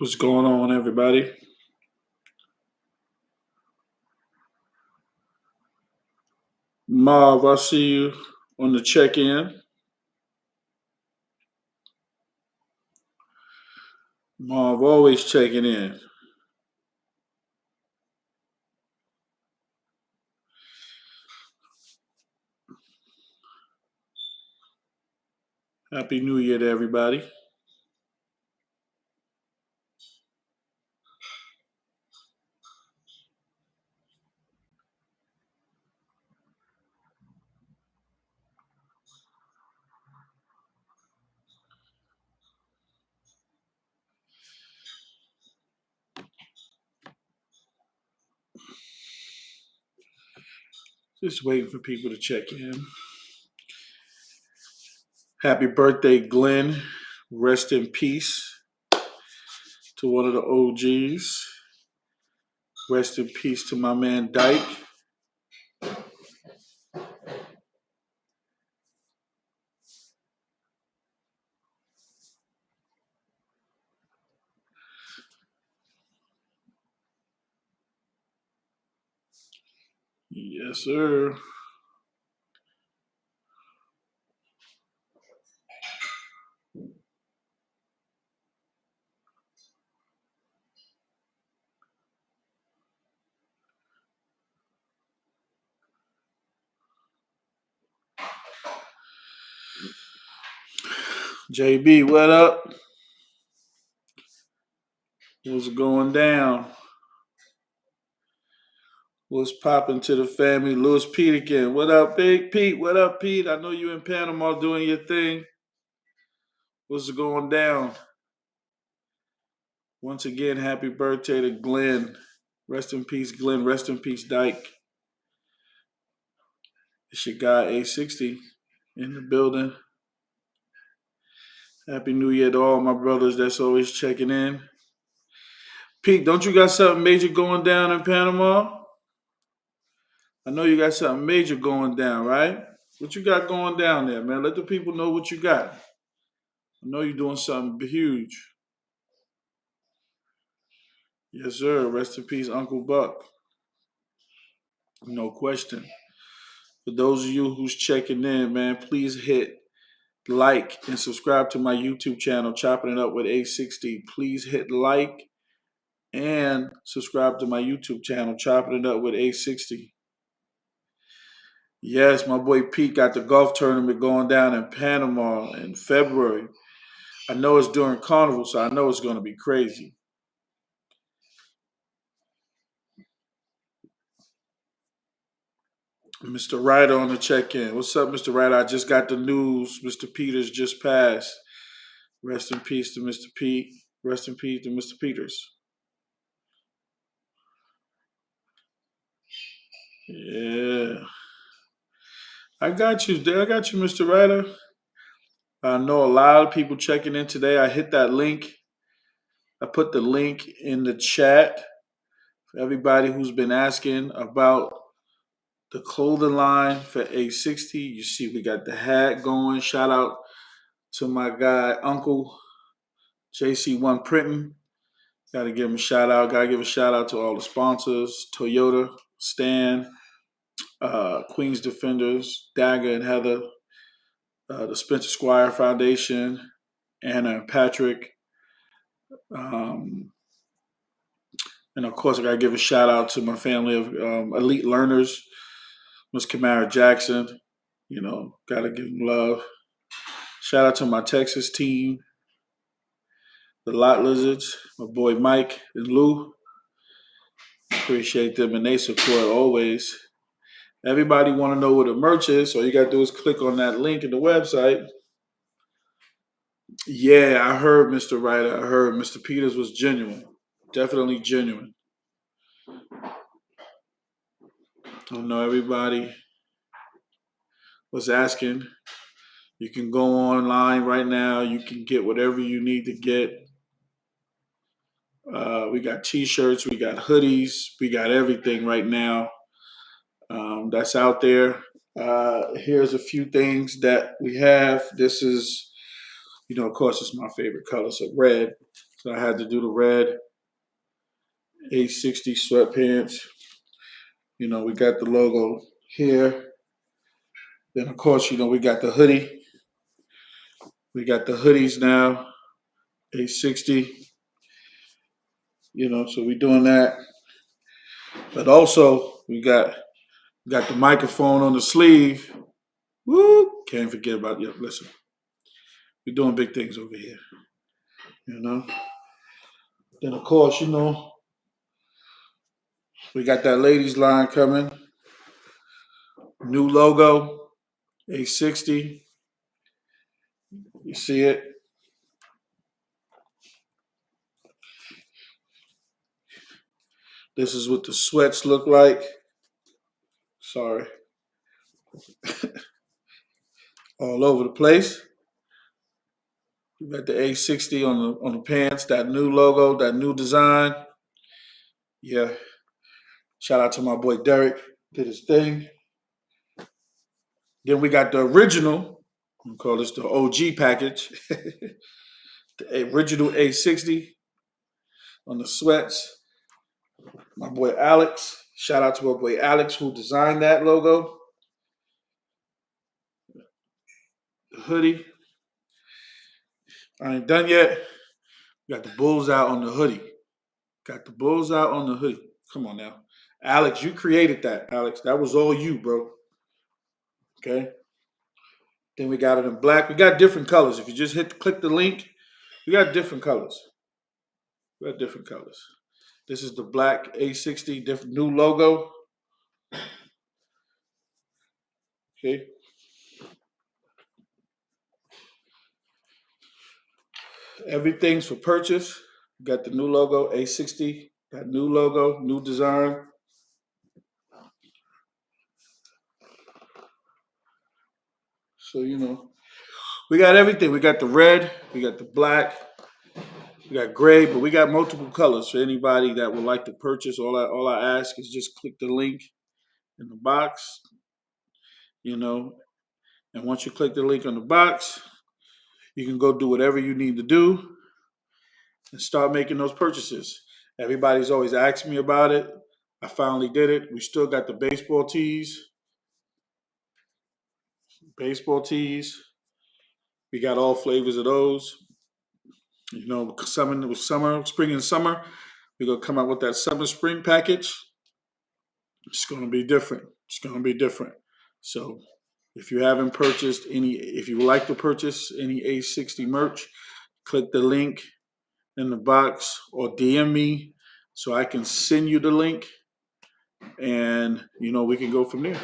What's going on, everybody? Marv, I see you on the check-in. Marv always checking in. Happy New Year to everybody. Just waiting for people to check in. Happy birthday, Glenn. Rest in peace to one of the OGs. Rest in peace to my man Dyke. Yes, sir. JB, what up? What's going down? What's popping to the family? Louis Pete again. What up, Big Pete? What up, Pete? I know you in Panama doing your thing. What's going down? Once again, happy birthday to Glenn. Rest in peace, Glenn. Rest in peace, Dyke. It's your guy, A60, in the building. Happy New Year to all my brothers that's always checking in. Pete, don't you got something major going down in Panama? I know you got something major going down, right? What you got going down there, man? Let the people know what you got. I know you're doing something huge. Yes, sir. Rest in peace, Uncle Buck. No question. For those of you who's checking in, man, please hit like and subscribe to my YouTube channel, Chopping It Up with A60. Please hit like and subscribe to my YouTube channel, Chopping It Up with A60. Yes, my boy Pete got the golf tournament going down in Panama in February. I know it's during Carnival, so I know it's going to be crazy. Mr. Ryder on the check-in. What's up, Mr. Ryder? I just got the news. Mr. Peters just passed. Rest in peace to Mr. Pete. Rest in peace to Mr. Peters. Yeah. I got you, I got you, Mr. Ryder. I know a lot of people checking in today. I hit that link. I put the link in the chat for everybody who's been asking about the clothing line for A60. You see, we got the hat going. Shout out to my guy, Uncle JC1 Printing. Got to give him a shout out. Got to give a shout out to all the sponsors Toyota, Stan, Queens Defenders, Dagger and Heather, the Spencer Squire Foundation, Anna and Patrick. Um, and of course, I got to give a shout out to my family of elite learners, Miss Kamara Jackson. You know, got to give them love. Shout out to my Texas team, the Lot Lizards, my boy Mike and Lou. Appreciate them and they support always. Everybody want to know what the merch is, so all you got to do is click on that link in the website. Yeah, I heard Mr. Ryder. I heard Mr. Peters was genuine. Definitely genuine. I know everybody was asking. You can go online right now. You can get whatever you need to get. We got T-shirts, we got hoodies, we got everything right now that's out there. Here's a few things that we have. This is, of course, it's my favorite color, so red. So I had to do the red A60 sweatpants. We got the logo here. Then, of course, we got the hoodie. We got the hoodies now, A60. So we're doing that. But also, we got the microphone on the sleeve. Woo! Can't forget about you. Listen, we're doing big things over here. Then of course, we got that ladies line coming. New logo, A60. You see it? This is what the sweats look like. Sorry. All over the place. We got the A60 on the pants, that new logo, that new design. Yeah. Shout out to my boy Derek. Did his thing. Then we got the original. We call this the OG package. The original A60 on the sweats. My boy Alex. Shout out to my boy Alex who designed that logo. The hoodie. I ain't done yet. Got the bulls out on the hoodie. Got the bulls out on the hoodie. Come on now. Alex, you created that, Alex. That was all you, bro. Okay. Then we got it in black. We got different colors. If you just click the link, we got different colors. We got different colors. This is the black A60, different new logo. Okay. Everything's for purchase. Got the new logo, A60. Got new logo, new design. So, we got everything. We got the red, we got the black, we got gray, but we got multiple colors for anybody that would like to purchase. All I ask is just click the link in the box, and once you click the link on the box, you can go do whatever you need to do and start making those purchases. Everybody's always asked me about it. I finally did it. We still got the baseball tees. We got all flavors of those. Summer, spring and summer. We're gonna come out with that summer spring package. It's gonna be different. So if you haven't purchased if you would like to purchase any A60 merch, click the link in the box or DM me so I can send you the link and we can go from there.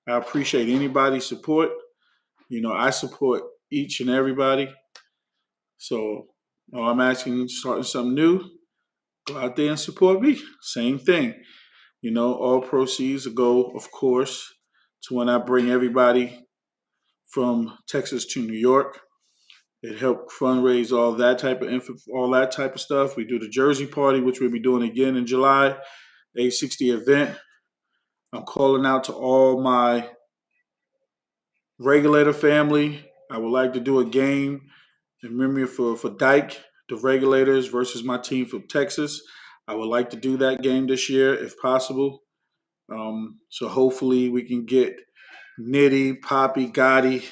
I appreciate anybody's support. I support each and everybody. So all I'm asking, starting something new, go out there and support me. Same thing. All proceeds go, of course, to when I bring everybody from Texas to New York. It helped fundraise all that type of stuff. We do the Jersey party, which we'll be doing again in July, A60 event. I'm calling out to all my regulator family. I would like to do a game in memory for Dyke, the regulators versus my team from Texas. I would like to do that game this year if possible. So hopefully we can get Nitty, Poppy, Gotti.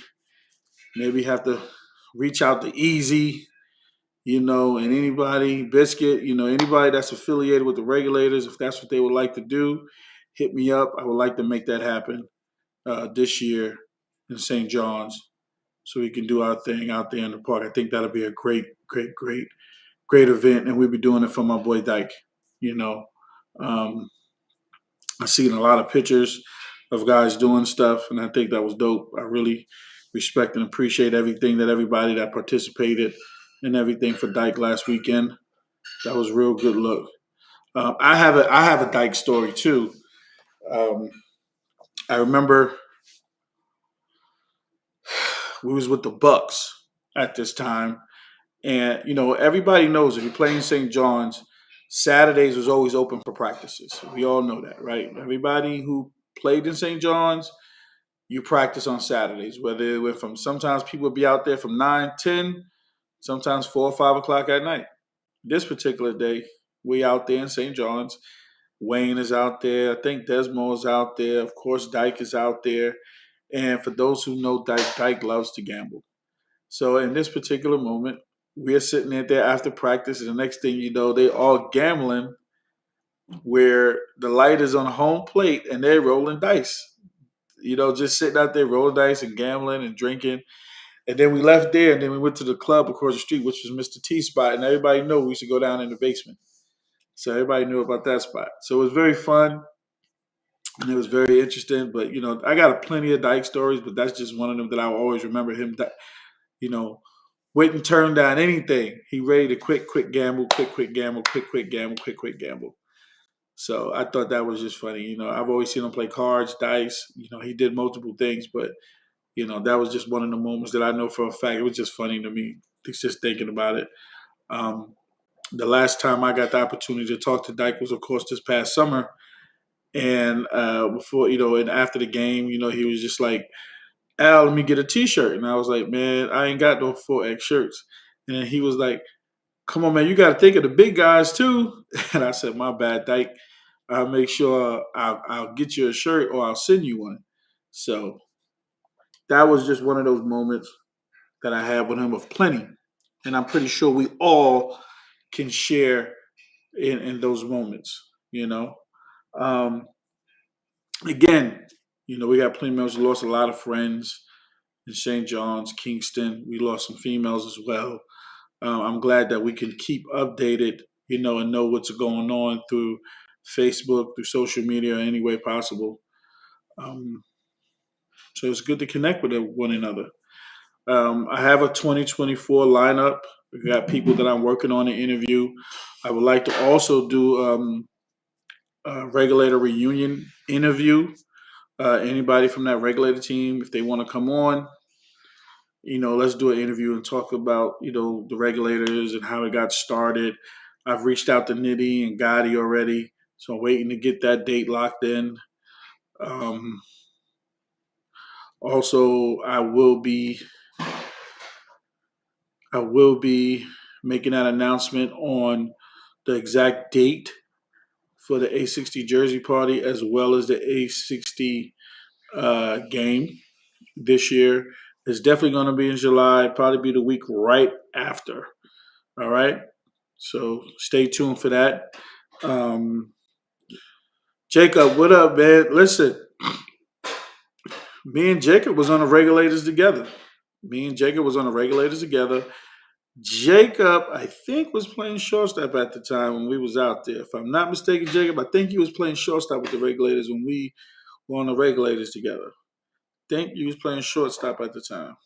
Maybe have to reach out to Easy, and anybody, Biscuit, anybody that's affiliated with the regulators. If that's what they would like to do, hit me up. I would like to make that happen this year in St. John's so we can do our thing out there in the park. I think that'll be a great, great, great, great event. And we'll be doing it for my boy Dyke, I've seen a lot of pictures of guys doing stuff, and I think that was dope. I really respect and appreciate everybody that participated and everything for Dyke last weekend. That was a real good look. I have a Dyke story too. I remember we was with the Bucks at this time. And, everybody knows if you're playing St. John's, Saturdays was always open for practices. We all know that, right? Everybody who played in St. John's, you practice on Saturdays, whether it went from sometimes people would be out there from 9, 10, sometimes 4 or 5 o'clock at night. This particular day, we out there in St. John's. Wayne is out there. I think Desmo is out there. Of course, Dyke is out there. And for those who know Dyke, Dyke loves to gamble. So in this particular moment, we're sitting there after practice, and the next thing you know, they all gambling where the light is on home plate and they're rolling dice. Just sitting out there rolling dice and gambling and drinking. And then we left there, and then we went to the club across the street, which was Mr. T spot, and everybody knew we used to go down in the basement. So everybody knew about that spot. So it was very fun, and it was very interesting. But I got plenty of Dyke stories, but that's just one of them that I will always remember him. Wouldn't turn down anything. He ready to quick gamble, quick gamble, quick gamble, quick gamble. So I thought that was just funny. I've always seen him play cards, dice. He did multiple things, but that was just one of the moments that I know for a fact. It was just funny to me. It's just thinking about it. The last time I got the opportunity to talk to Dyke was, of course, this past summer. And before, and after the game, he was just like, Al, let me get a T-shirt. And I was like, man, I ain't got no 4X shirts. And then he was like, come on, man, you got to think of the big guys too. And I said, my bad, Dyke. I'll make sure I'll get you a shirt or I'll send you one. So that was just one of those moments that I had with him of plenty. And I'm pretty sure we all can share in those moments, Again, we got plenty of members. We lost a lot of friends in St. John's, Kingston. We lost some females as well. I'm glad that we can keep updated, and know what's going on through Facebook, through social media, any way possible. So it's good to connect with one another. I have a 2024 lineup. I got people that I'm working on to interview. I would like to also do a regulator reunion interview. Anybody from that regulator team, if they want to come on, let's do an interview and talk about, the regulators and how it got started. I've reached out to Nitty and Gotti already, so I'm waiting to get that date locked in. Also, I will be making that announcement on the exact date for the A60 jersey party as well as the A60 game this year. It's definitely going to be in July, probably be the week right after. All right. So stay tuned for that. Jacob, what up, man? Listen, me and Jacob was on the regulators together. Jacob, I think, was playing shortstop at the time when we was out there. If I'm not mistaken, Jacob, I think he was playing shortstop with the regulators when we were on the regulators together. I think he was playing shortstop at the time.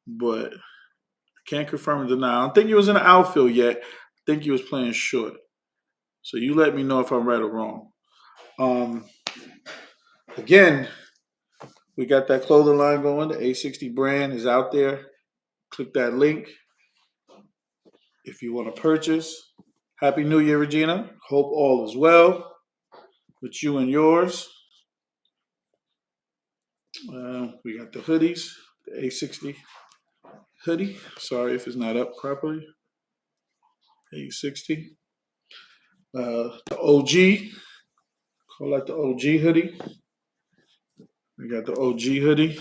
But I can't confirm or deny. I don't think he was in the outfield yet. I think he was playing short. So you let me know if I'm right or wrong. Again, we got that clothing line going. The A60 brand is out there. Click that link if you want to purchase. Happy New Year, Regina. Hope all is well with you and yours. We got the hoodies, the A60 hoodie. Sorry if it's not up properly. A60. The OG. Call that the OG hoodie. We got the OG hoodie.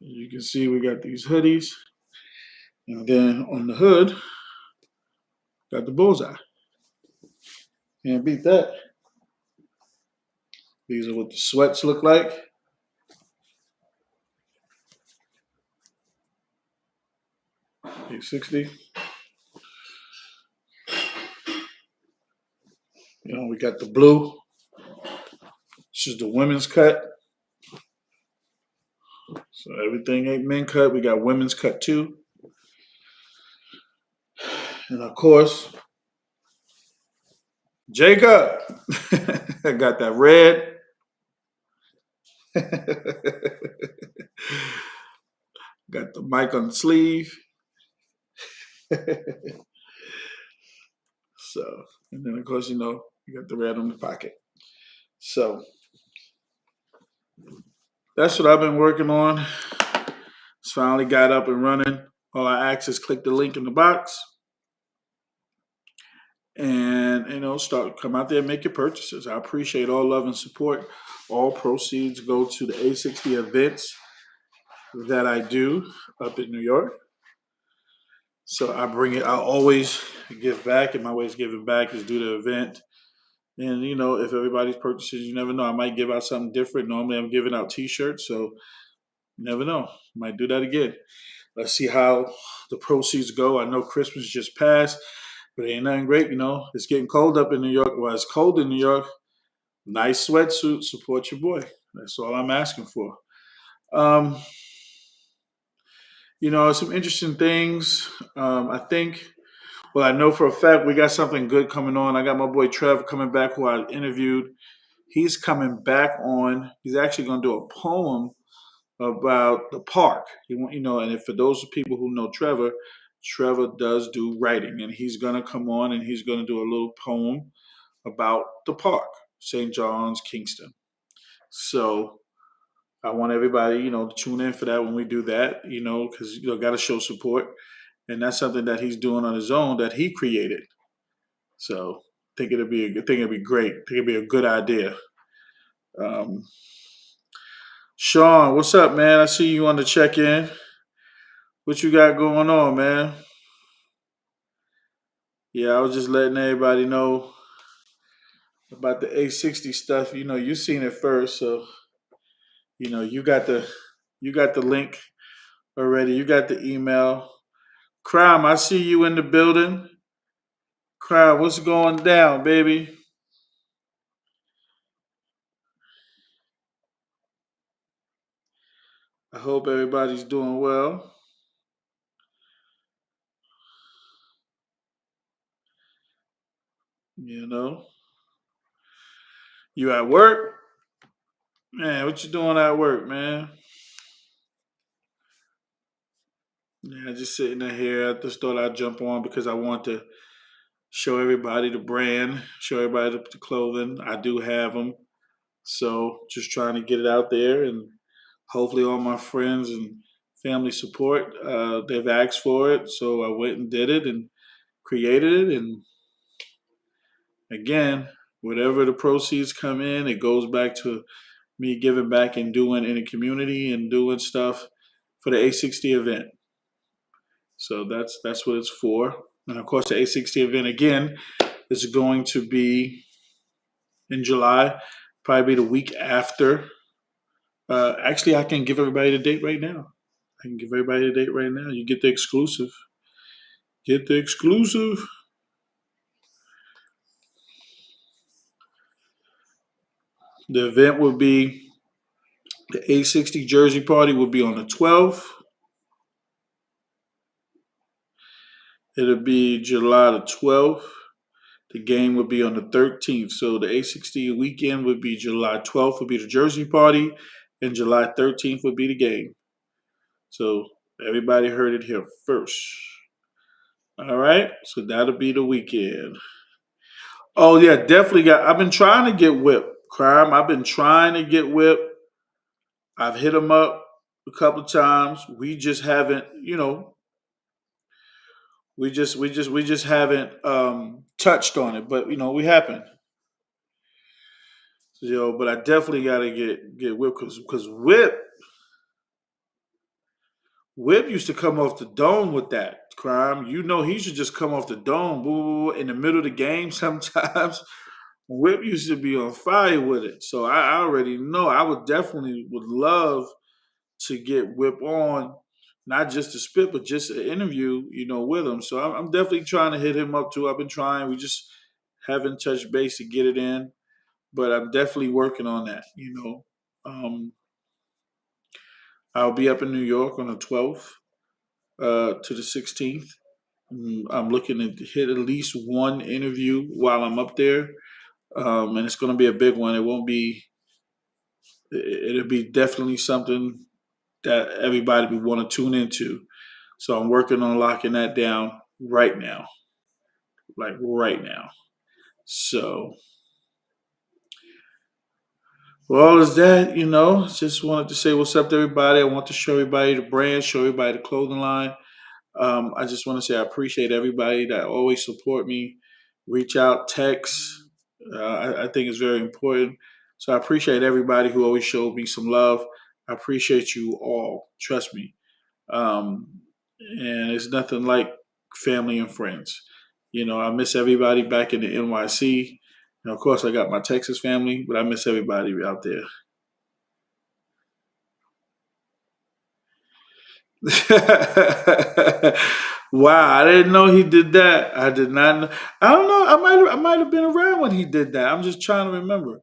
You can see we got these hoodies. And then on the hood, got the bullseye. Can't beat that. These are what the sweats look like. A60. We got the blue. This is the women's cut. So everything ain't men cut. We got women's cut too. And of course, Jacob. I got that red. Got the mic on the sleeve. So, and then of course, you got the red on the pocket. So that's what I've been working on. It's finally got up and running. All I ask is click the link in the box and start come out there and make your purchases. I appreciate all love and support. All proceeds go to the A60 events that I do up in New York. So I bring it. I always give back, and my way of giving back is do the event. And if everybody's purchases, you never know. I might give out something different. Normally, I'm giving out T-shirts, so you never know. Might do that again. Let's see how the proceeds go. I know Christmas just passed, but ain't nothing great. It's getting cold up in New York. Well, it's cold in New York. Nice sweatsuit. Support your boy. That's all I'm asking for. Um, some interesting things. I think. Well, I know for a fact we got something good coming on. I got my boy Trev coming back, who I interviewed. He's coming back on. He's actually going to do a poem about the park. And if for those people who know Trevor, Trevor does do writing, and he's going to come on and he's going to do a little poem about the park, St. John's, Kingston. So I want everybody, to tune in for that when we do that, because got to show support, and that's something that he's doing on his own that he created. So I think it'll be a good thing. It'll be great. I think it'll be a good idea. Um, Sean, what's up, man? I see you on the check in. What you got going on, man? Yeah, I was just letting everybody know about the A60 stuff. You seen it first, so you got the link already. You got the email. Crime, I see you in the building. Crime, what's going down, baby? I hope everybody's doing well. You know, you at work, man? What you doing at work, man? Yeah, just sitting in here. I just thought I'd jump on because I want to show everybody the brand, show everybody the clothing. I do have them. So just trying to get it out there, and hopefully all my friends and family support. They've asked for it, so I went and did it and created it. And again, whatever the proceeds come in, it goes back to me giving back and doing in the community and doing stuff for the A60 event. So that's what it's for. And of course, the A60 event again is going to be in July, probably the week after. Actually, I can give everybody the date right now. I can give everybody the date right now. You get the exclusive. Get the exclusive. The event will be the A60 Jersey Party will be on the 12th. It'll be July the 12th. The game will be on the 13th. So the A60 weekend would be July 12th would be the Jersey Party, and July 13th would be the game. So everybody heard it here first. All right. So that'll be the weekend. Oh yeah, definitely got. I've been trying to get Whip Crime. I've been trying to get Whip. I've hit him up a couple times. We just haven't. We just haven't touched on it. But we haven't. But I definitely got to get Whip because Whip used to come off the dome with that Crime. He should just come off the dome, boo, in the middle of the game sometimes. Whip used to be on fire with it, so I already know. I would love to get Whip on, not just to spit, but just an interview, with him. So I'm definitely trying to hit him up too. I've been trying. We just haven't touched base to get it in, but I'm definitely working on that. I'll be up in New York on the 12th to the 16th. I'm looking to hit at least one interview while I'm up there, and it's going to be a big one. It won't be it'll be definitely something that everybody would want to tune into. So I'm working on locking that down right now, like right now. So, well, is that, just wanted to say what's up to everybody. I want to show everybody the brand, show everybody the clothing line. I just want to say I appreciate everybody that always support me, reach out, text. I think it's very important. So I appreciate everybody who always showed me some love. I appreciate you all. Trust me. Um, and it's nothing like family and friends. I miss everybody back in the NYC. And of course, I got my Texas family, but I miss everybody out there. Wow, I didn't know he did that. I did not know. I don't know. I might have been around when he did that. I'm just trying to remember.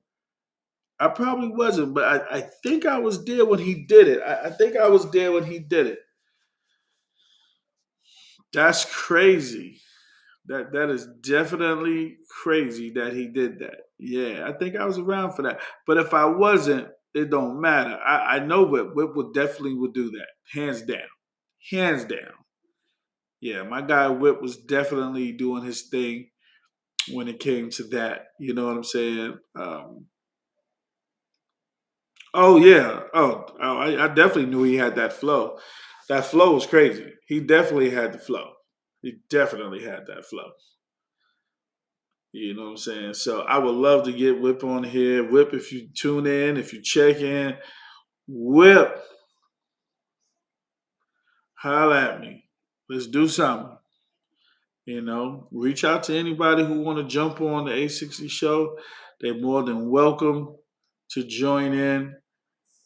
I probably wasn't, but I think I was there when he did it. I think I was there when he did it. That's crazy. That is definitely crazy that he did that. Yeah, I think I was around for that. But if I wasn't, it don't matter. I know Whip would definitely would do that. Hands down. Hands down. Yeah, my guy Whip was definitely doing his thing when it came to that. You know what I'm saying? Oh yeah. I definitely knew he had that flow. That flow was crazy. He definitely had the flow. He definitely had that flow. You know what I'm saying? So I would love to get Whip on here. Whip, if you tune in, if you check in, Whip, holla at me. Let's do something. Reach out to anybody who want to jump on the A60 show. They're more than welcome to join in.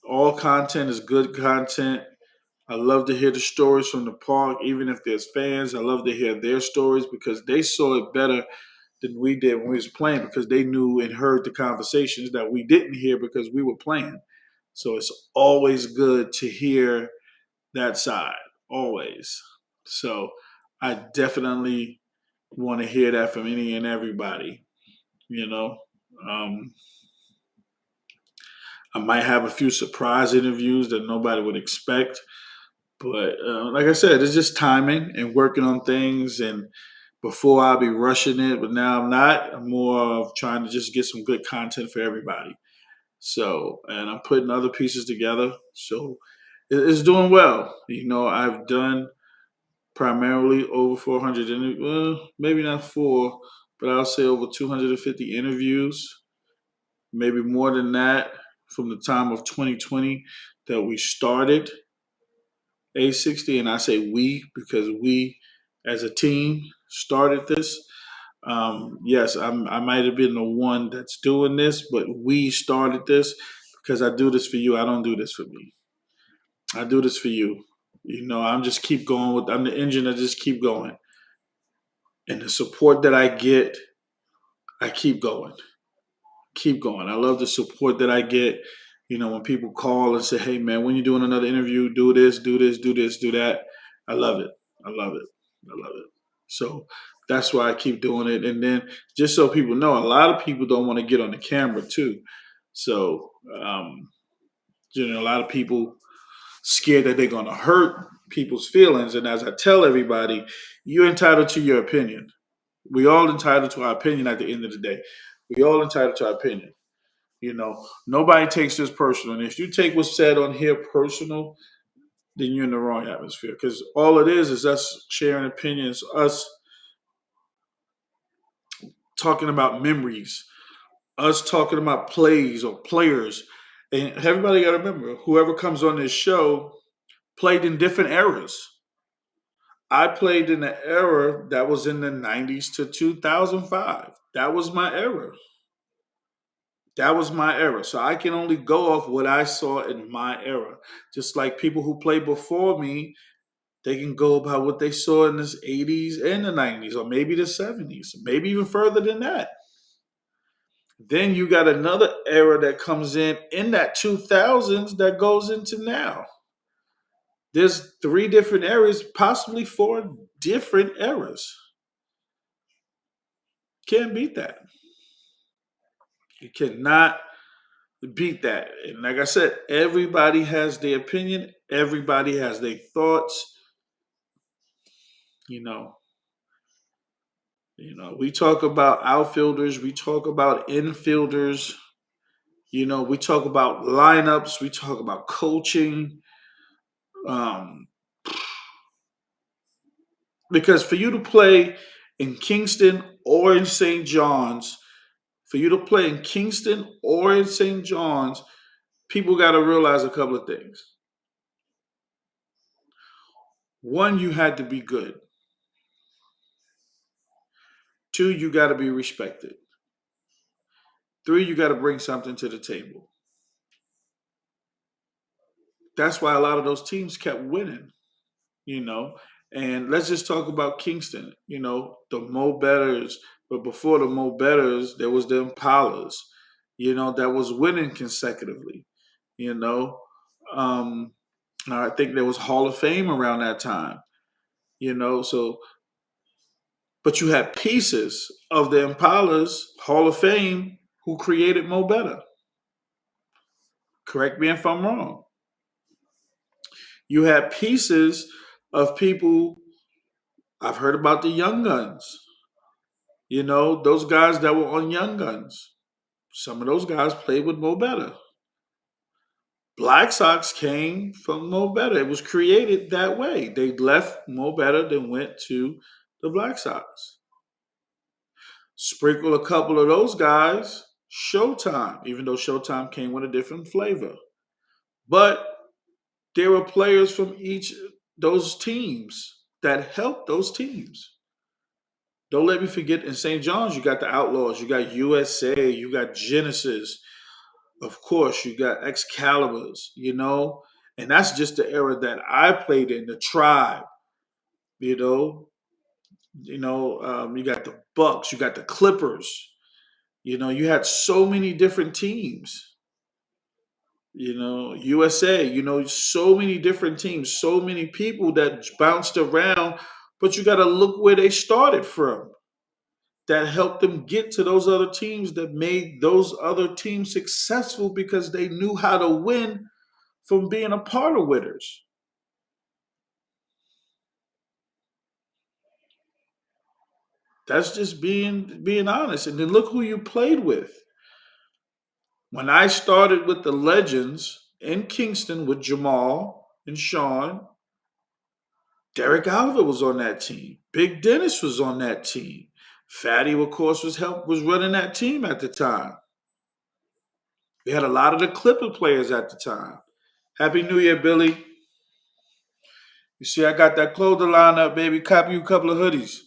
All content is good content. I love to hear the stories from the park, even if there's fans. I love to hear their stories because they saw it better than we did when we was playing because they knew and heard the conversations that we didn't hear because we were playing. So it's always good to hear that side, always. So I definitely want to hear that from any and everybody. You know, um, I might have a few surprise interviews that nobody would expect, but like I said, it's just timing and working on things. And before I'll be rushing it, but now I'm not. I'm more of trying to just get some good content for everybody. So, and I'm putting other pieces together. So it's doing well. I've done primarily over 400, well, maybe not four, but I'll say over 250 interviews, maybe more than that from the time of 2020 that we started A60. And I say we because we as a team started this. Yes, I might have been the one that's doing this, but we started this because I do this for you. I don't do this for me. I do this for you. I'm just keep going I'm the engine that just keep going. And the support that I get, I keep going. Keep going. I love the support that I get. When people call and say, "Hey man, when you doing another interview, do this, do this, do this, do that." I love it. I love it. I love it. So that's why I keep doing it. And then just so people know, a lot of people don't want to get on the camera too. So a lot of people scared that they're going to hurt people's feelings. And as I tell everybody, you're entitled to your opinion. We all entitled to our opinion at the end of the day. We all entitled to our opinion. Nobody takes this personal. And if you take what's said on here personal, then you're in the wrong atmosphere. Because all it is us sharing opinions, us talking about memories, us talking about plays or players. And everybody got to remember, whoever comes on this show played in different eras. I played in the era that was in the 90s to 2005. That was my era. That was my era. So I can only go off what I saw in my era. Just like people who played before me, they can go about what they saw in the 80s and the 90s, or maybe the 70s, maybe even further than that. Then you got another era that comes in that 2000s that goes into now. There's three different eras, possibly four different eras. Can't beat that. You cannot beat that. And like I said, everybody has their opinion, everybody has their thoughts. You know, we talk about outfielders, we talk about infielders, we talk about lineups, we talk about coaching. Um, because for you to play in Kingston or in St. John's, for you to play in Kingston or in St. John's, people got to realize a couple of things. One, you had to be good. Two, you got to be respected. Three, you got to bring something to the table. That's why a lot of those teams kept winning, you know. And let's just talk about Kingston, the Mo Betters. But before the Mo Betters, there was the Impalas, that was winning consecutively, you know. Um, I think there was Hall of Fame around that time, So, but you had pieces of the Impalas Hall of Fame who created Mo Better. Correct me if I'm wrong. You had pieces of people. I've heard about the Young Guns. Those guys that were on Young Guns. Some of those guys played with Mo Better. Black Sox came from Mo Better. It was created that way. They left Mo Better, then went to the Black Sox. Sprinkle a couple of those guys, Showtime, even though Showtime came with a different flavor. But there were players from each those teams that helped those teams. Don't let me forget in St. John's, you got the Outlaws, you got USA, you got Genesis, of course, you got Excaliburs, and that's just the era that I played in, the Tribe, you know, you got the Bucks, you got the Clippers, you had so many different teams, USA, so many different teams, so many people that bounced around, but you got to look where they started from. That helped them get to those other teams that made those other teams successful because they knew how to win from being a part of winners. That's just being honest. And then look who you played with. When I started with the legends in Kingston with Jamal and Sean, Derek Oliver was on that team. Big Dennis was on that team. Fatty, of course, was running that team at the time. We had a lot of the Clipper players at the time. Happy New Year, Billy. You see, I got that clothing line up, baby. Copy you a couple of hoodies.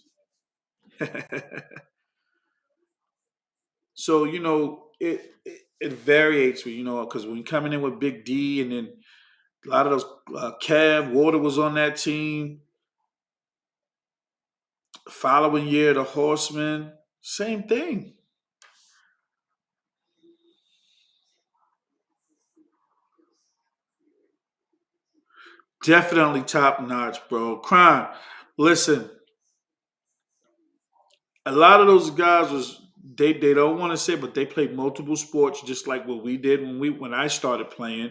So it varies, because when you're coming in with Big D, and then a lot of those Cav Water was on that team. Following year, the Horsemen, same thing. Definitely top notch, bro. Crime. Listen, a lot of those guys they don't want to say, but they played multiple sports just like what we did when I started playing.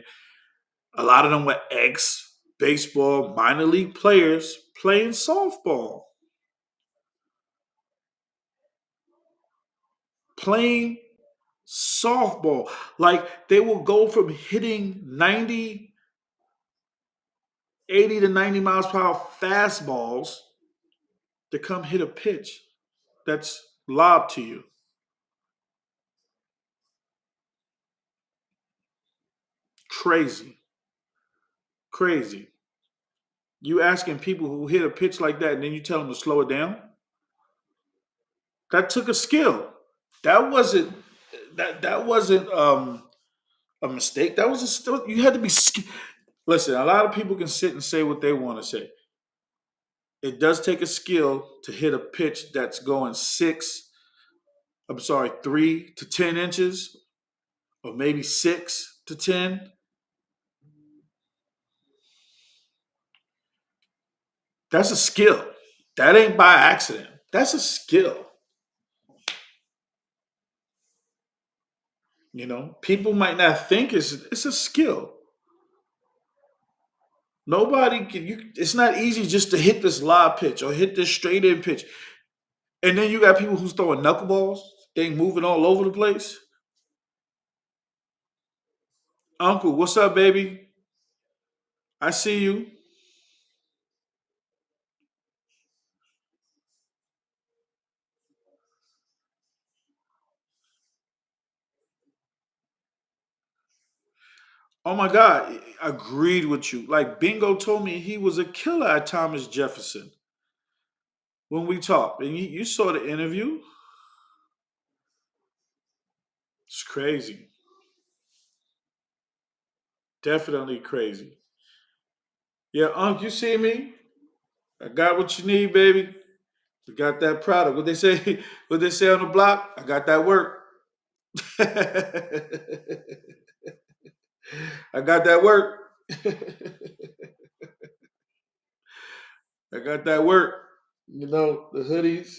A lot of them were ex baseball minor league players playing softball, playing softball. Like they will go from hitting 90, 80 to 90 miles per hour fastballs to come hit a pitch that's lobbed to you. Crazy. Crazy. You asking people who hit a pitch like that and then you tell them to slow it down? That took a skill. That wasn't that wasn't a mistake. That was a still you had to be listen, a lot of people can sit and say what they want to say. It does take a skill to hit a pitch that's going 3 to 10 inches, or maybe 6 to 10. That's a skill. That ain't by accident. That's a skill. People might not think it's a skill. Nobody can you. It's not easy just to hit this lob pitch or hit this straight in pitch. And then you got people who's throwing knuckleballs. They moving all over the place. Uncle, what's up, baby? I see you. Oh my God, I agreed with you. Like Bingo told me he was a killer at Thomas Jefferson when we talked. And you saw the interview. It's crazy. Definitely crazy. Yeah, Unc, you see me? I got what you need, baby. We got that product. What they say? What they say on the block? I got that work. I got that work. I got that work. The hoodies.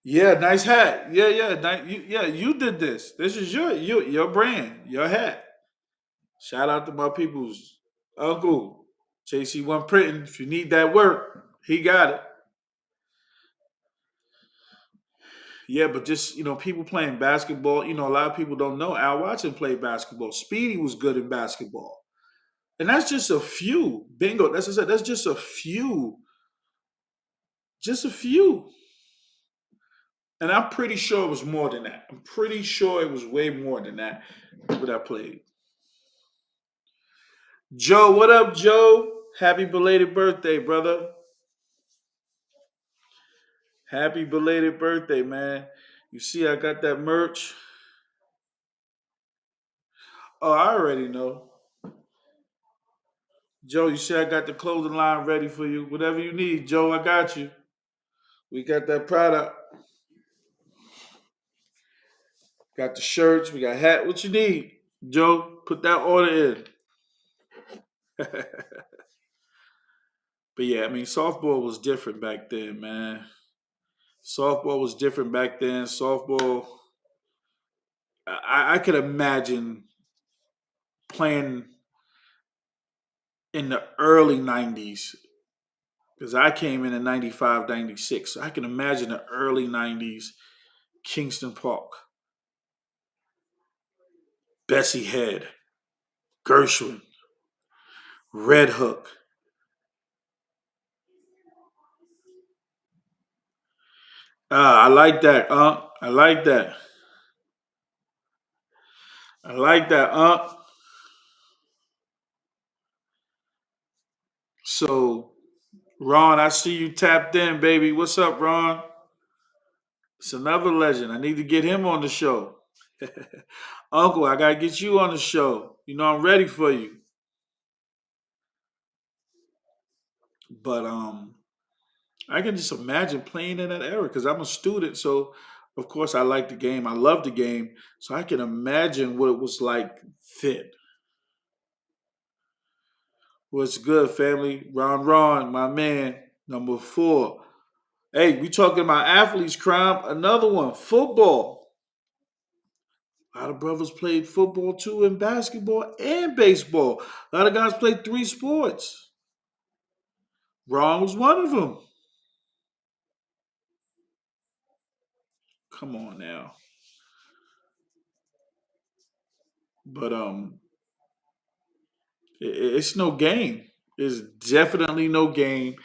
Yeah, nice hat. Yeah, yeah, you did this. This is your brand, your hat. Shout out to my people's uncle JC1 Printing. If you need that work, he got it. Yeah, but just people playing basketball. A lot of people don't know Al Watson played basketball. Speedy was good in basketball, and that's just a few. Bingo. That's what I said. That's just a few. Just a few. And I'm pretty sure it was more than that. I'm pretty sure it was way more than that. What I played. Joe, what up, Joe? Happy belated birthday, brother. Happy belated birthday, man. You see, I got that merch. Oh, I already know. Joe, you see, I got the clothing line ready for you. Whatever you need, Joe, I got you. We got that product. Got the shirts. We got hat. What you need, Joe? Put that order in. But yeah, I mean, softball was different back then, man. Softball was different back then. Softball, I could imagine playing in the early 90s because I came in 95, 96. So I can imagine the early 90s, Kingston Park, Bessie Head, Gershwin, Red Hook. I like that, I like that. I like that, So, Ron, I see you tapped in, baby. What's up, Ron? It's another legend. I need to get him on the show. Uncle, I gotta get you on the show. I'm ready for you. But I can just imagine playing in that era because I'm a student. So of course I like the game. I love the game. So I can imagine what it was like then. What's good, family? Ron, my man, number 4. Hey, we talking about athletes crime. Another one, football. A lot of brothers played football too, and basketball and baseball. A lot of guys played 3 sports. Ron was one of them. Come on now. But it's no game. It's definitely no game.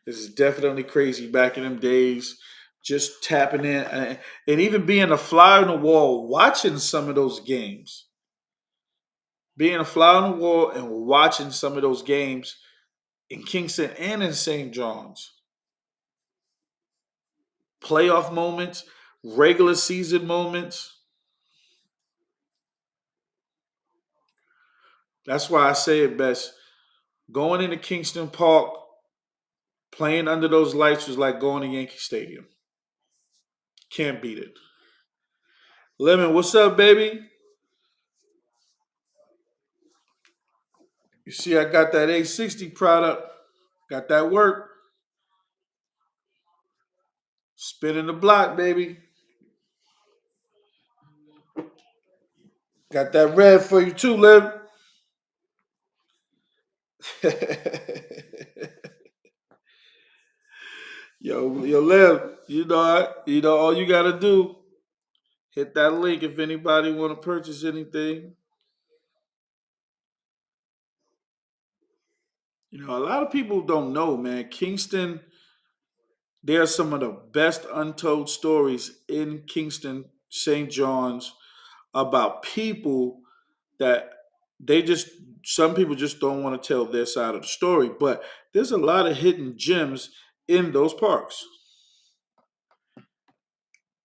It's definitely crazy back in them days. Just tapping in and even being a fly on the wall, watching some of those games. Being a fly on the wall and watching some of those games in Kingston and in St. John's. Playoff moments, regular season moments. That's why I say it best. Going into Kingston Park, playing under those lights was like going to Yankee Stadium. Can't beat it. Lemon, what's up, baby? You see, I got that A60 product. Got that work. Spinning the block, baby. Got that red for you too, Lib. Yo, Lib. All you gotta do. Hit that link if anybody want to purchase anything. A lot of people don't know, man. Kingston, there are some of the best untold stories in Kingston, St. John's about people that they just some people just don't want to tell their side of the story. But there's a lot of hidden gems in those parks.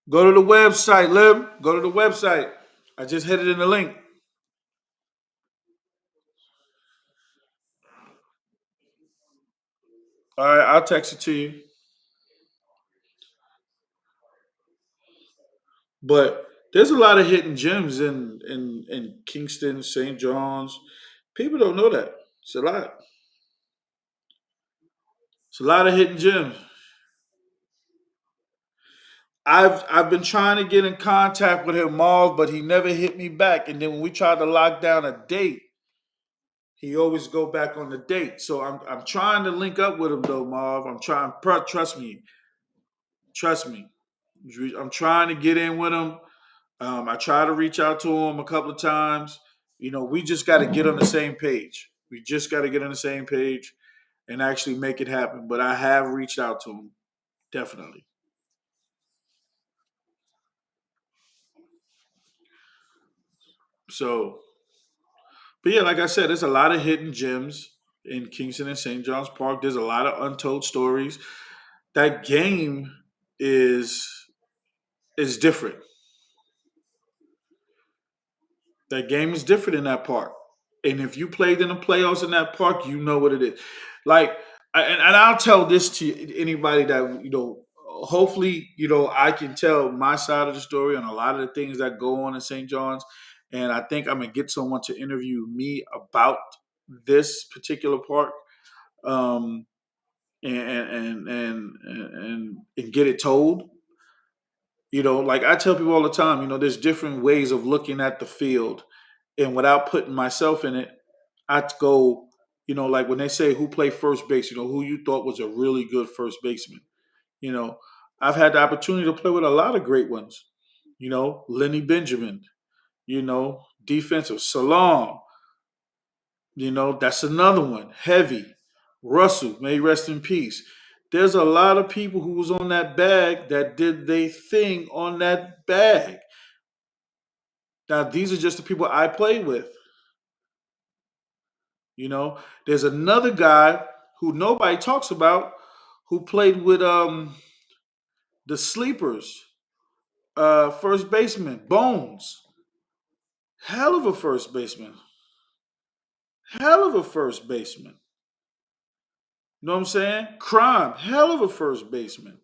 Go to the website, Lib. Go to the website. I just hit it in the link. All right, I'll text it to you. But there's a lot of hidden gems in Kingston, St. John's. People don't know that. It's a lot. It's a lot of hidden gems. I've been trying to get in contact with him, Marv, but he never hit me back. And then when we tried to lock down a date, he always go back on the date. So I'm trying to link up with him though, Marv. I'm trying. Trust me, trust me. I'm trying to get in with him. I try to reach out to him a couple of times. We just got to get on the same page. We just got to get on the same page and actually make it happen. But I have reached out to him, definitely. So, but yeah, like I said, there's a lot of hidden gems in Kingston and St. John's Park. There's a lot of untold stories. That game is is different. That game is different in that park. And if you played in the playoffs in that park, you know what it is. Like, and I'll tell this to anybody that, hopefully, I can tell my side of the story on a lot of the things that go on in St. John's. And I think I'm going to get someone to interview me about this particular park, um, and get it told. Like I tell people all the time, there's different ways of looking at the field. And without putting myself in it, I'd go, like when they say who played first base, who you thought was a really good first baseman. You know, I've had the opportunity to play with a lot of great ones. Lenny Benjamin, defensive, Salon, that's another one. Heavy. Russell, may he rest in peace. There's a lot of people who was on that bag that did their thing on that bag. Now, these are just the people I played with. There's another guy who nobody talks about who played with the sleepers, first baseman, Bones. Hell of a first baseman. Hell of a first baseman. You know what I'm saying? Crime, hell of a first baseman.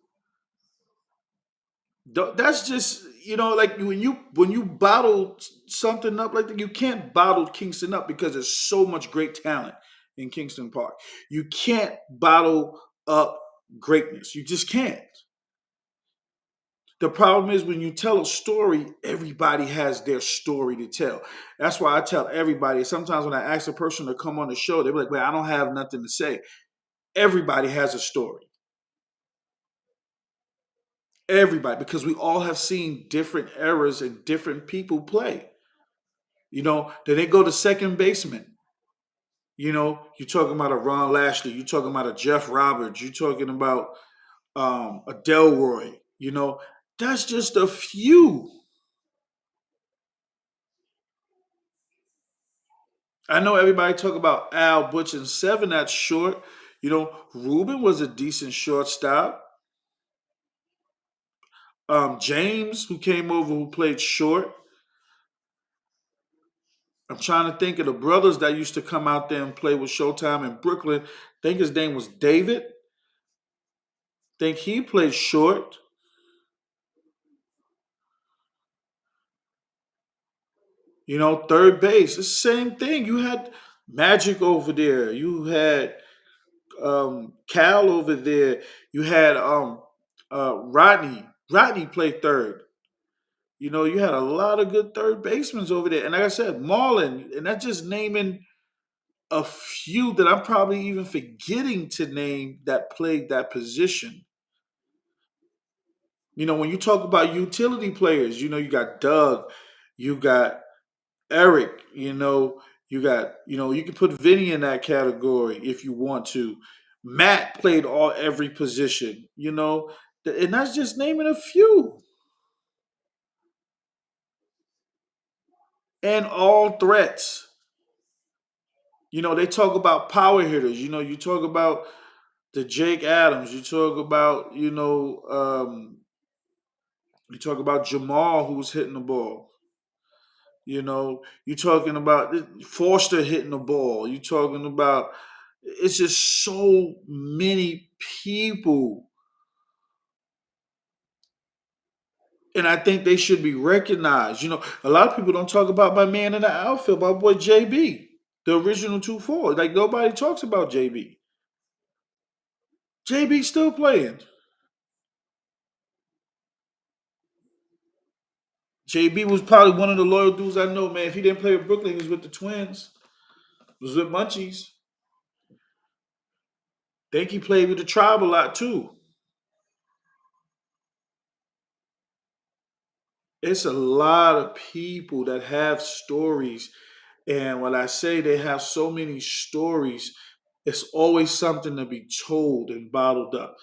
That's just like when you bottle something up like that, you can't bottle Kingston up because there's so much great talent in Kingston Park. You can't bottle up greatness. You just can't. The problem is when you tell a story, everybody has their story to tell. That's why I tell everybody. Sometimes when I ask a person to come on the show, they're like, "Well, I don't have nothing to say." Everybody has a story. Everybody, because we all have seen different eras and different people play. Then they go to second baseman. You're talking about a Ron Lashley. You're talking about a Jeff Roberts. You're talking about a Delroy. That's just a few. I know everybody talk about Al Butch and seven. That's short. Ruben was a decent shortstop. James, who came over, who played short. I'm trying to think of the brothers that used to come out there and play with Showtime in Brooklyn. I think his name was David. Think he played short. Third base. It's the same thing. You had Magic over there. You had Cal over there. You had Rodney. Rodney played third. You know, you had a lot of good third basemen over there. And like I said, Marlin, and that's just naming a few that I'm probably even forgetting to name that played that position. You know, when you talk about utility players, you know, you got Doug, you got Eric, you can put Vinny in that category if you want to. Matt played every position, and that's just naming a few. And all threats. You know, they talk about power hitters. You know, you talk about the Jake Adams. You talk about Jamal who's hitting the ball. You know, you're talking about Forster hitting the ball. You're talking about it's just so many people. And I think they should be recognized. You know, a lot of people don't talk about my man in the outfield, my boy JB, the original 2-4. Like nobody talks about JB. JB still playing. JB was probably one of the loyal dudes I know, man. If he didn't play with Brooklyn, he was with the Twins. He was with Munchies. Think he played with the Tribe a lot too. It's a lot of people that have stories. And when I say they have so many stories, it's always something to be told and bottled up.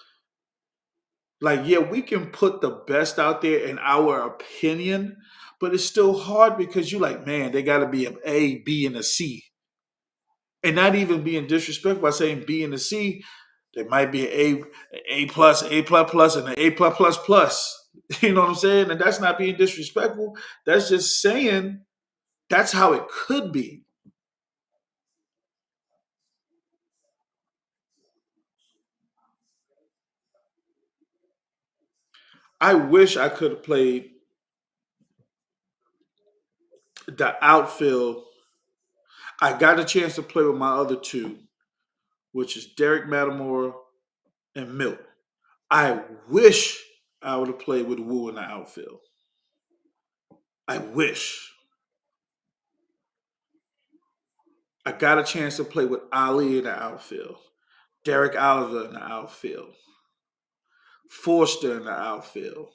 Like, yeah, we can put the best out there in our opinion, but it's still hard because you like, man, they got to be an A, B, and a C. And not even being disrespectful by saying B and a C, there might be an A plus, A plus plus, and an A plus plus plus. You know what I'm saying? And that's not being disrespectful. That's just saying that's how it could be. I wish I could have played the outfield. I got a chance to play with my other two, which is Derek Matamora and Milt. I wish I would have played with Wu in the outfield. I wish. I got a chance to play with Ali in the outfield, Derek Oliver in the outfield, Forster in the outfield,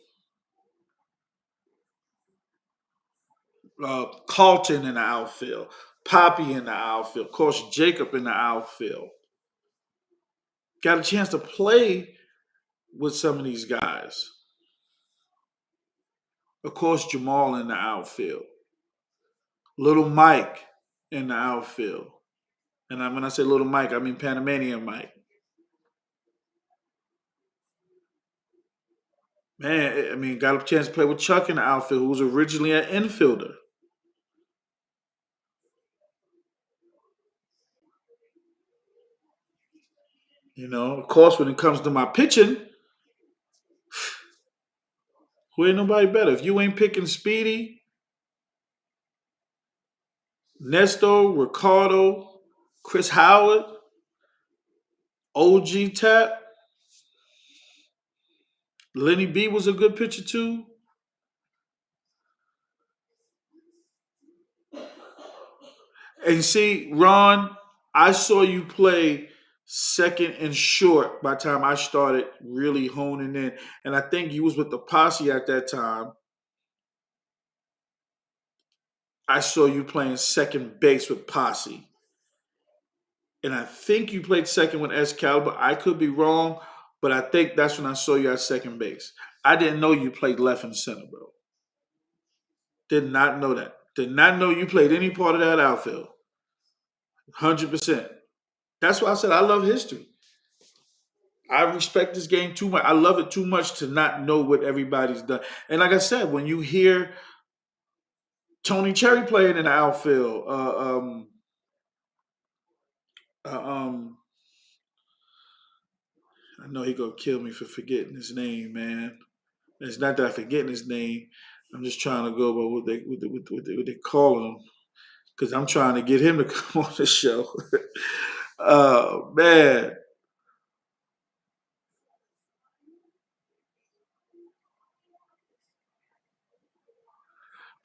Carlton in the outfield, Poppy in the outfield, of course, Jacob in the outfield. Got a chance to play with some of these guys. Of course, Jamal in the outfield, Little Mike in the outfield. And when I say Little Mike, I mean Panamanian Mike. Man, I mean, got a chance to play with Chuck in the outfield, who was originally an infielder. You know, of course, when it comes to my pitching, who ain't nobody better? If you ain't picking Speedy, Nesto, Ricardo, Chris Howard, OG Tap, Lenny B was a good pitcher too. And see, Ron, I saw you play second and short by the time I started really honing in. And I think you was with the posse at that time. I saw you playing second base with Posse. And I think you played second with Excalibur. I could be wrong, but I think that's when I saw you at second base. I didn't know you played left and center, bro. Did not know that. Did not know you played any part of that outfield. 100%. That's why I said I love history. I respect this game too much. I love it too much to not know what everybody's done. And like I said, when you hear Tony Cherry playing in the outfield, uh, um, I know he gonna kill me for forgetting his name, man. It's not that I'm forgetting his name. I'm just trying to go by what they call him because I'm trying to get him to come on the show. Oh man,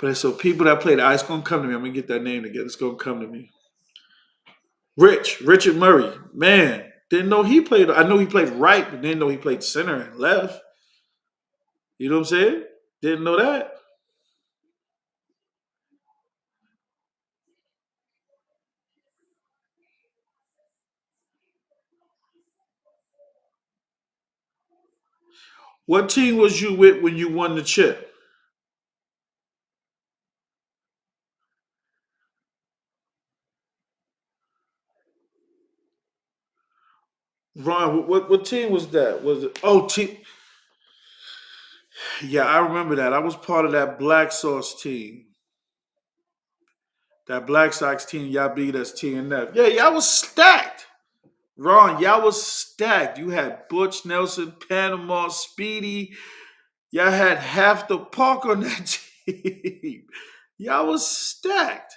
But so people that played, it's gonna come to me. I'm gonna get that name again. It's gonna come to me. Richard Murray. Man, didn't know he played. I know he played right, but didn't know he played center and left. You know what I'm saying? Didn't know that. What team was you with when you won the chip? Ron, what team was that? Was it? Oh, team. Yeah, I remember that. I was part of that Black Sauce team. That Black Sox team, y'all beat us TNF. Yeah, y'all was stacked. Ron, y'all was stacked. You had Butch Nelson, Panama, Speedy. Y'all had half the park on that team. Y'all was stacked.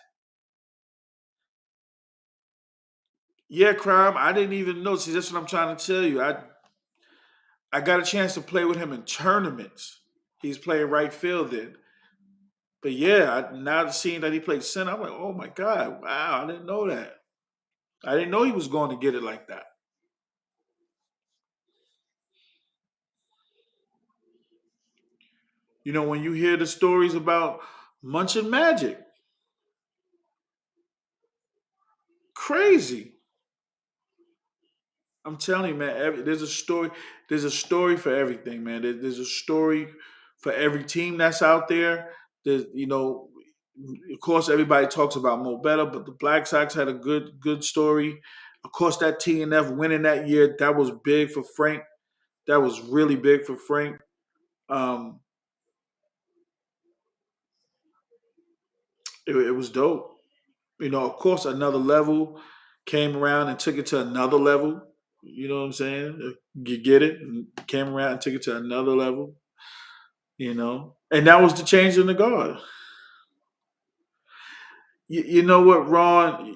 Yeah, crime. I didn't even know. See, that's what I'm trying to tell you. I got a chance to play with him in tournaments. He's playing right field then. But yeah, now seeing that he played center, I'm like, oh my God, wow, I didn't know that. I didn't know he was going to get it like that. You know, when you hear the stories about Munchin Magic, crazy. I'm telling you, man. There's a story. There's a story for everything, man. There's a story for every team that's out there. There's, of course, everybody talks about Mo Better, but the Black Sox had a good story. Of course, that TNF winning that year, that was big for Frank. That was really big for Frank. Um, it was dope. Of course, another level came around and took it to another level. You know what I'm saying? You get it? Came around and took it to another level. And that was the change in the guard. You know what, Ron?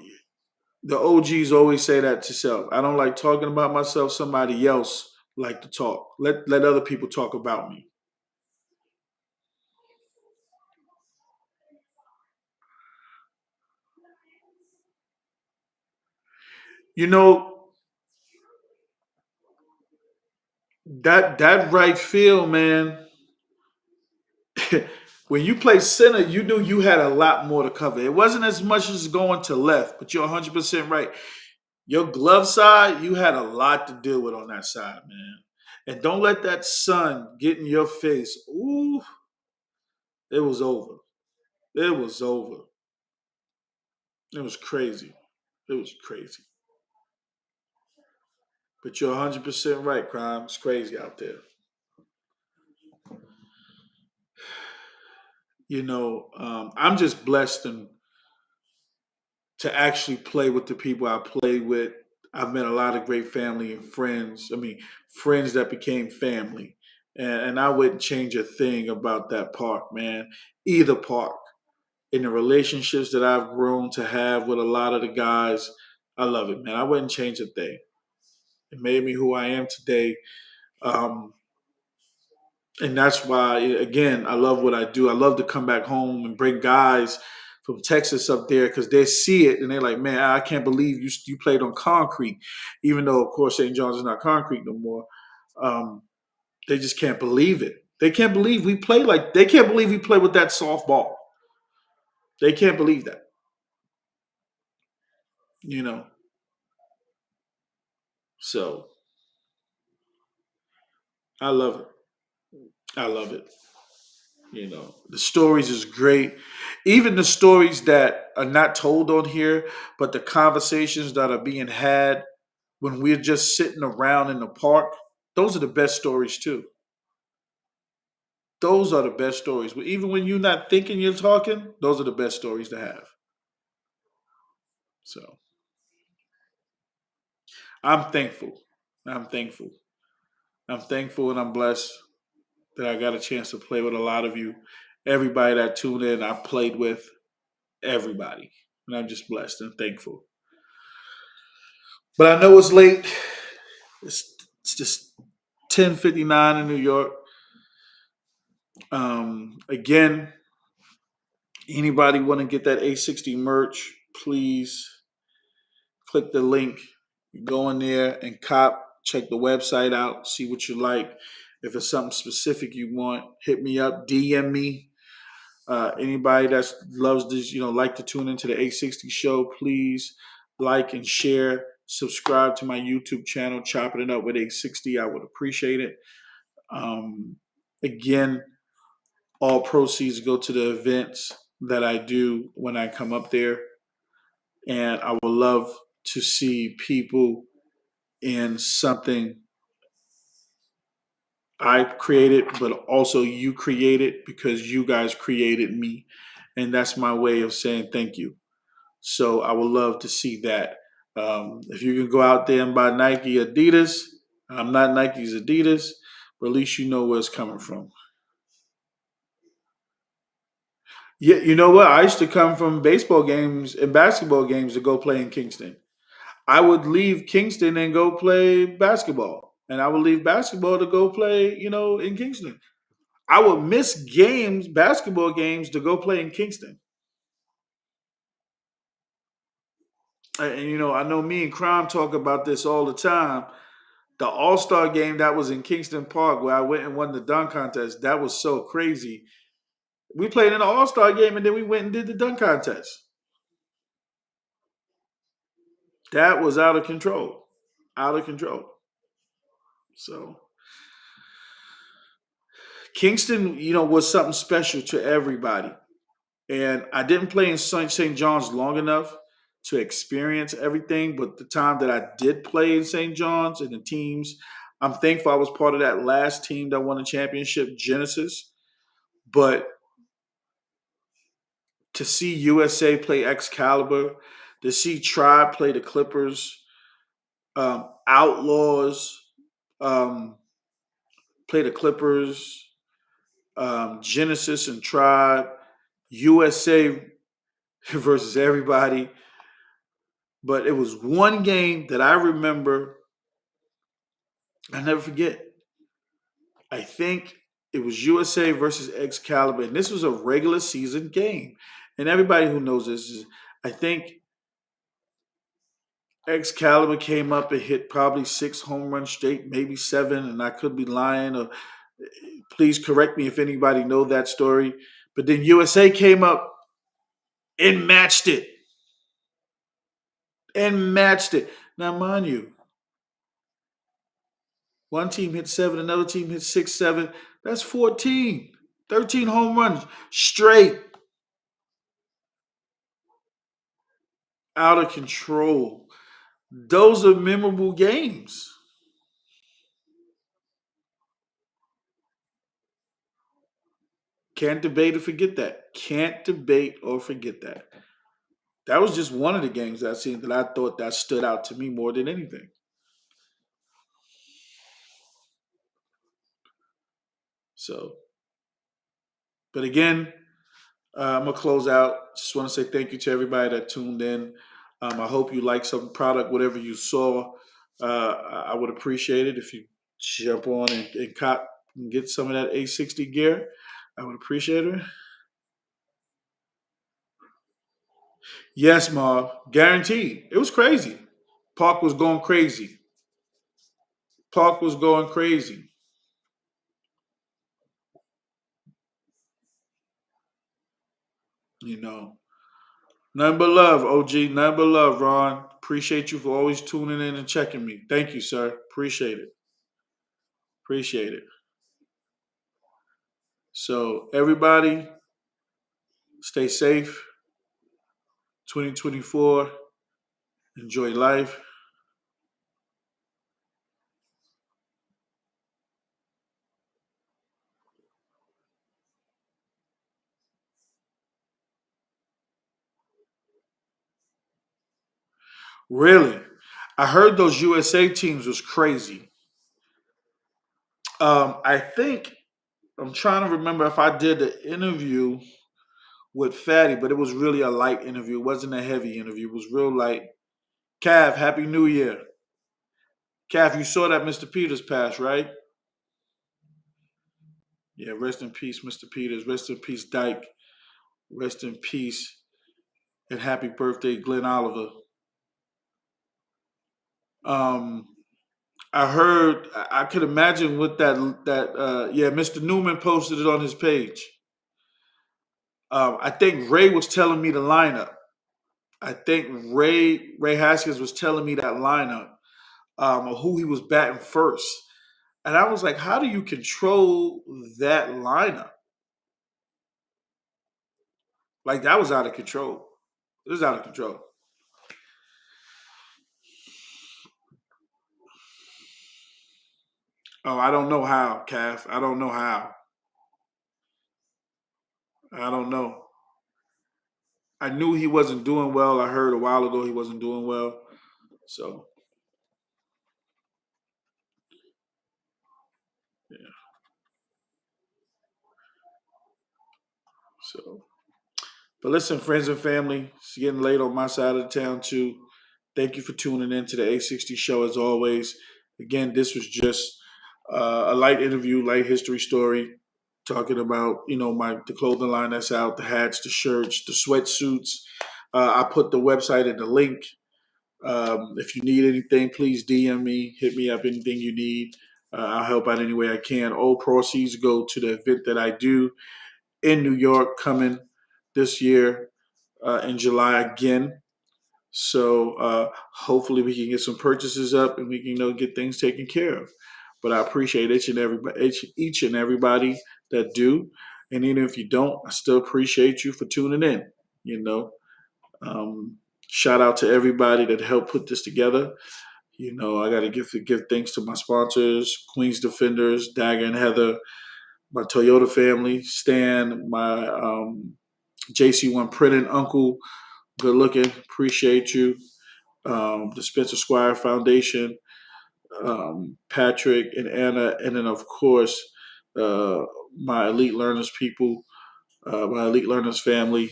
The OGs always say that to self. I don't like talking about myself. Somebody else like to talk. Let other people talk about me. You know that right field, man. When you play center, you knew you had a lot more to cover. It wasn't as much as going to left, but you're 100% right. Your glove side, you had a lot to deal with on that side, man. And don't let that sun get in your face. Ooh, it was over. It was over. It was crazy. It was crazy. But you're 100% right, crime. It's crazy out there. I'm just blessed to actually play with the people I played with. I've met a lot of great family and friends. I mean, friends that became family. And I wouldn't change a thing about that park, man. Either park. In the relationships that I've grown to have with a lot of the guys, I love it, man. I wouldn't change a thing. It made me who I am today. Um, and that's why, again, I love what I do. I love to come back home and bring guys from Texas up there because they see it and they're like, man, I can't believe you played on concrete, even though of course St. John's is not concrete no more. Um, they just can't believe it. They can't believe we play like they can't believe we play with that softball. They can't believe that. You know. So I love it. I love it. The stories is great. Even the stories that are not told on here, but the conversations that are being had when we're just sitting around in the park, those are the best stories too. Those are the best stories. Even when you're not thinking you're talking, those are the best stories to have. So I'm thankful. I'm thankful. I'm thankful and I'm blessed that I got a chance to play with a lot of you. Everybody that tuned in, I played with everybody. And I'm just blessed and thankful. But I know it's late. It's just 10:59 in New York. Again, Anybody want to get that A60 merch, please click the link. Go in there and cop. Check the website out. See what you like. If it's something specific you want, hit me up. DM me. Anybody that loves this, like to tune into the 860 show, please like and share. Subscribe to my YouTube channel, Chopping It Up with 860. I would appreciate it. Um, Again, all proceeds go to the events that I do when I come up there. And I would love to see people in something I created, but also you created because you guys created me. And that's my way of saying thank you. So I would love to see that. If you can go out there and buy Nike, Adidas, I'm not Nike's Adidas, but at least you know where it's coming from. Yeah, you know what? I used to come from baseball games and basketball games to go play in Kingston. I would leave Kingston and go play basketball. And I would leave basketball to go play, in Kingston. I would miss games, basketball games, to go play in Kingston. And I know me and Crime talk about this all the time. The All Star game that was in Kingston Park, where I went and won the dunk contest, that was so crazy. We played in the All Star game, and then we went and did the dunk contest. That was out of control, out of control. So Kingston, was something special to everybody. And I didn't play in St. John's long enough to experience everything. But the time that I did play in St. John's and the teams, I'm thankful I was part of that last team that won the championship, Genesis. But to see USA play Excalibur, to see Tribe play the Clippers, Outlaws um, play the Clippers, Genesis and Tribe, USA versus everybody. But it was one game that I remember, I never forget. I think it was USA versus Excalibur, and this was a regular season game. And everybody who knows this is, I think Excalibur came up and hit probably 6 home runs straight, maybe seven, and I could be lying. Or please correct me if anybody know that story. But then USA came up and matched it. Now, mind you, one team hit seven, another team hit 6, 7. That's 14, 13 home runs straight, out of control. Those are memorable games. Can't debate or forget that. Can't debate or forget that. That was just one of the games that I seen that I thought that stood out to me more than anything. So, but again, I'm gonna close out. Just want to say thank you to everybody that tuned in. I hope you like some product, whatever you saw. I would appreciate it if you jump on and cop and get some of that A60 gear. I would appreciate it. Yes, Marv, guaranteed. It was crazy. Park was going crazy. Park was going crazy. You know, nothing but love, OG. Nothing but love, Ron. Appreciate you for always tuning in and checking me. Thank you, sir. Appreciate it. Appreciate it. So, everybody, stay safe. 2024. Enjoy life. Really, I heard those USA teams was crazy. I think I'm trying to remember if I did the interview with Fatty, but it was really a light interview. It wasn't a heavy interview. It was real light. Cav, Happy New Year. Cav, you saw that Mr. Peters pass, right? Yeah, rest in peace, Mr. Peters. Rest in peace, Dyke. Rest in peace and happy birthday, Glenn Oliver. Um, I heard. I could imagine what yeah, Mr. Newman posted it on his page. I think Ray was telling me the lineup. I think Ray Haskins was telling me that lineup of who he was batting first, and I was like, "How do you control that lineup? Like that was out of control. It was out of control." Oh, I don't know how, Calf. I don't know how. I don't know. I knew he wasn't doing well. I heard a while ago he wasn't doing well. So yeah. So, but listen, friends and family, it's getting late on my side of the town too. Thank you for tuning in to the 860 show as always. Again, this was just a light interview, light history story, talking about the clothing line that's out, the hats, the shirts, the sweatsuits. I put the website in the link. If you need anything, please DM me, hit me up, anything you need. I'll help out any way I can. All proceeds go to the event that I do in New York coming this year in July again. So hopefully we can get some purchases up and we can get things taken care of. But I appreciate each and everybody that do, and even if you don't, I still appreciate you for tuning in. You know, um, shout out to everybody that helped put this together. I got to give thanks to my sponsors, Queens Defenders, Dagger and Heather, my Toyota family, Stan, my JC1 Printing Uncle, good looking, appreciate you. The Spencer Squire Foundation, Patrick and Anna, and then of course uh, my Elite Learners people, my Elite Learners family.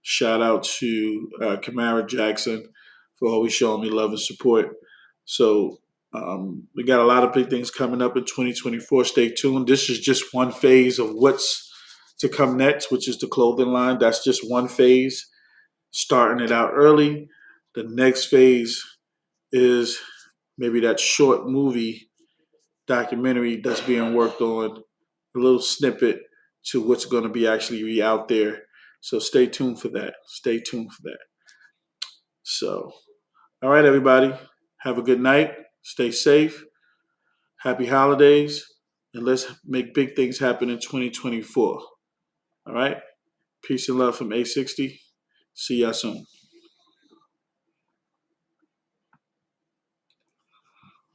Shout out to Kamara Jackson for always showing me love and support. So we got a lot of big things coming up in 2024. Stay tuned. This is just one phase of what's to come next, which is the clothing line. That's just one phase, starting it out early. The next phase is maybe that short movie documentary that's being worked on, a little snippet to what's going to be actually be out there. So stay tuned for that. Stay tuned for that. So, all right, everybody, have a good night. Stay safe. Happy holidays. And let's make big things happen in 2024. All right. Peace and love from A60. See y'all soon.